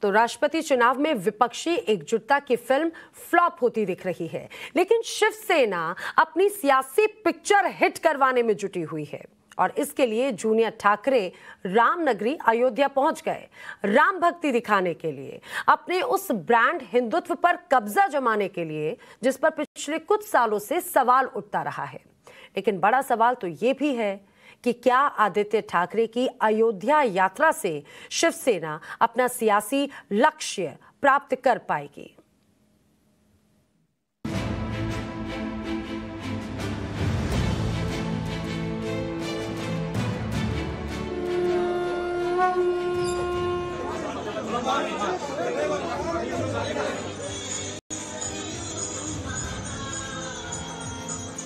तो राष्ट्रपति चुनाव में विपक्षी एकजुटता की फिल्म फ्लॉप होती दिख रही है, लेकिन शिवसेना अपनी सियासी पिक्चर हिट करवाने में जुटी हुई है और इसके लिए जूनियर ठाकरे रामनगरी अयोध्या पहुंच गए। राम भक्ति दिखाने के लिए, अपने उस ब्रांड हिंदुत्व पर कब्जा जमाने के लिए जिस पर पिछले कुछ सालों से सवाल उठता रहा है। लेकिन बड़ा सवाल तो यह भी है कि क्या आदित्य ठाकरे की अयोध्या यात्रा से शिवसेना अपना सियासी लक्ष्य प्राप्त कर पाएगी?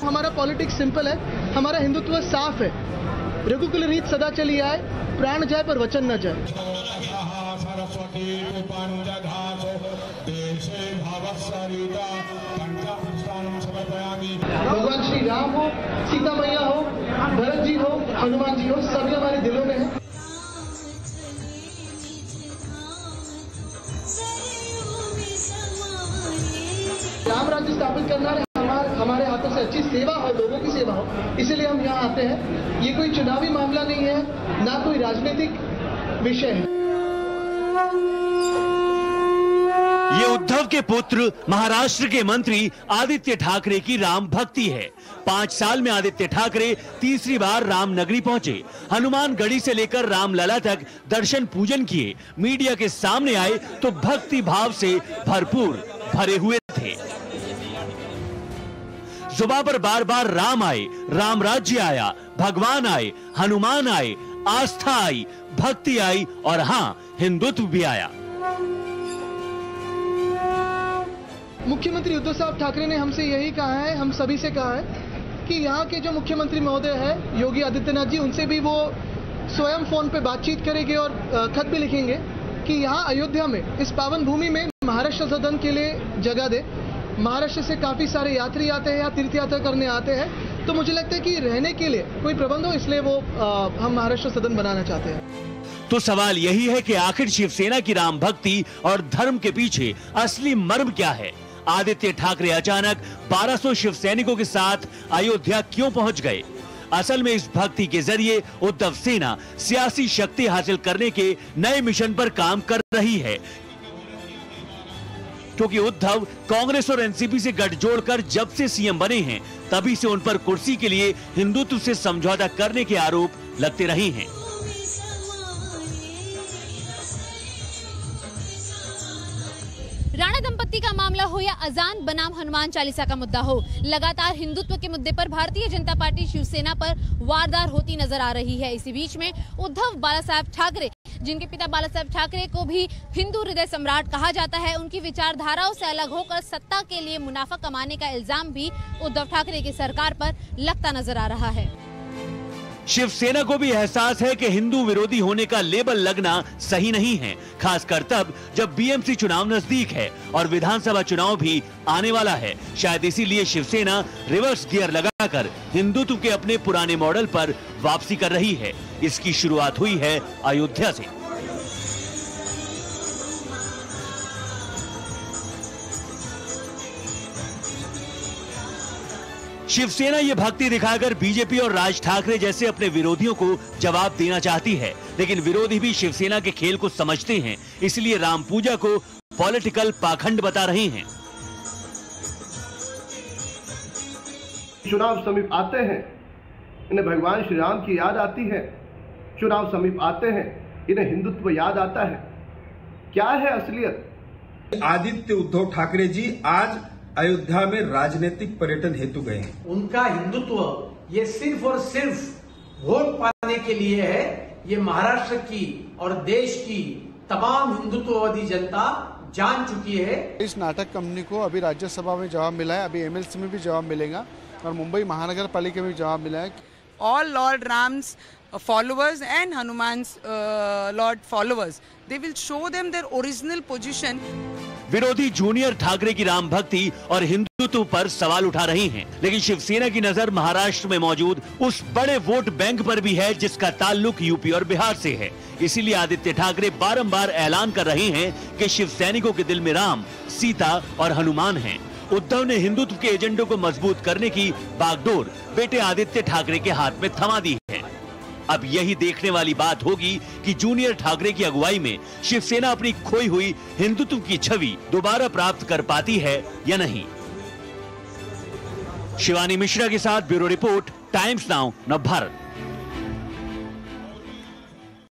हमारा पॉलिटिक्स सिंपल है, हमारा हिंदुत्व साफ है। रघुकुल रीत सदा चली आए, प्राण जाए पर वचन न जाए। भगवान श्री राम हो, सीता मैया हो, भरत जी हो, हनुमान जी हो, सभी हमारे दिलों में है। राम राज्य स्थापित करना हमारे हाथों से अच्छी सेवा हो, लोगों की सेवा हो, इसीलिए हम यहाँ आते हैं। ये कोई चुनावी मामला नहीं है, ना कोई राजनीतिक विषय है। ये उद्धव के पुत्र महाराष्ट्र के मंत्री आदित्य ठाकरे की राम भक्ति है। 5 साल में आदित्य ठाकरे तीसरी बार रामनगरी पहुंचे। हनुमान गढ़ी से लेकर रामलला तक दर्शन पूजन किए। मीडिया के सामने आए तो भक्ति भाव से भरपूर भरे हुए थे। जुबान पर बार बार राम आए, राम राज्य आया, भगवान आए, हनुमान आए, आस्था आई, भक्ति आई और हां, हिंदुत्व भी आया। मुख्यमंत्री उद्धव साहब ठाकरे ने हमसे यही कहा है, हम सभी से कहा है कि यहाँ के जो मुख्यमंत्री महोदय है योगी आदित्यनाथ जी, उनसे भी वो स्वयं फोन पे बातचीत करेंगे और खत भी लिखेंगे कि यहाँ अयोध्या में, इस पावन भूमि में महाराष्ट्र सदन के लिए जगह दे। महाराष्ट्र से काफी सारे यात्री आते हैं या तीर्थ यात्रा करने आते हैं, तो मुझे लगता है कि रहने के लिए कोई प्रबंध हो, इसलिए वो हम महाराष्ट्र सदन बनाना चाहते हैं। तो सवाल यही है कि आखिर शिवसेना की राम भक्ति और धर्म के पीछे असली मर्म क्या है? आदित्य ठाकरे अचानक 1200 शिवसैनिकों के साथ अयोध्या क्यों पहुंच गए? असल में इस भक्ति के जरिए उद्धव सेना सियासी शक्ति हासिल करने के नए मिशन पर काम कर रही है, क्योंकि उद्धव कांग्रेस और एनसीपी से गठजोड़ कर जब से सीएम बने हैं, तभी से उन पर कुर्सी के लिए हिंदुत्व से समझौता करने के आरोप लगते रहे हैं। राणा दंपत्ति का मामला हो या अजान बनाम हनुमान चालीसा का मुद्दा हो, लगातार हिंदुत्व के मुद्दे पर भारतीय जनता पार्टी शिवसेना पर वारदात होती नजर आ रही है। इसी बीच में उद्धव बालासाहेब ठाकरे, जिनके पिता बालासाहेब ठाकरे को भी हिंदू हृदय सम्राट कहा जाता है, उनकी विचारधाराओं से अलग होकर सत्ता के लिए मुनाफा कमाने का इल्जाम भी उद्धव ठाकरे की सरकार पर लगता नजर आ रहा है। शिवसेना को भी एहसास है कि हिंदू विरोधी होने का लेबल लगना सही नहीं है, खासकर तब जब बीएमसी चुनाव नजदीक है और विधानसभा चुनाव भी आने वाला है। शायद इसीलिए शिवसेना रिवर्स गियर लगाकर हिंदुत्व के अपने पुराने मॉडल पर वापसी कर रही है। इसकी शुरुआत हुई है अयोध्या से। शिवसेना ये भक्ति दिखाकर बीजेपी और राज ठाकरे जैसे अपने विरोधियों को जवाब देना चाहती है, लेकिन विरोधी भी शिवसेना के खेल को समझते हैं, इसलिए राम पूजा को पॉलिटिकल पाखंड बता रहे हैं। चुनाव समीप आते हैं, इन्हें भगवान श्री राम की याद आती है। चुनाव समीप आते हैं, इन्हें हिंदुत्व याद आता है। क्या है असलियत? आदित्य उद्धव ठाकरे जी आज अयोध्या में राजनीतिक पर्यटन हेतु गए हैं। उनका हिंदुत्व ये सिर्फ और सिर्फ वोट पाने के लिए है। ये महाराष्ट्र की और देश की तमाम हिंदुत्ववादी जनता जान चुकी है। इस नाटक कंपनी को अभी राज्यसभा में जवाब मिला है, अभी एमएलसी में भी जवाब मिलेगा और मुंबई महानगर पालिका में भी जवाब मिला है। All Lord Ram's followers and Hanuman's Lord followers, they will show them their original position. विरोधी जूनियर ठाकरे की राम भक्ति और हिंदू हिंदुत्व पर सवाल उठा रही हैं। लेकिन शिवसेना की नजर महाराष्ट्र में मौजूद उस बड़े वोट बैंक पर भी है जिसका ताल्लुक यूपी और बिहार से है। इसीलिए आदित्य ठाकरे बारंबार ऐलान कर रहे हैं कि शिव सैनिकों के दिल में राम, सीता और हनुमान हैं। उद्धव ने हिंदुत्व के एजेंडे को मजबूत करने की बागडोर बेटे आदित्य ठाकरे के हाथ में थमा दी है। अब यही देखने वाली बात होगी कि जूनियर ठाकरे की अगुवाई में शिवसेना अपनी खोई हुई हिंदुत्व की छवि दोबारा प्राप्त कर पाती है या नहीं। शिवानी मिश्रा के साथ bureau report, times now, Navbharat.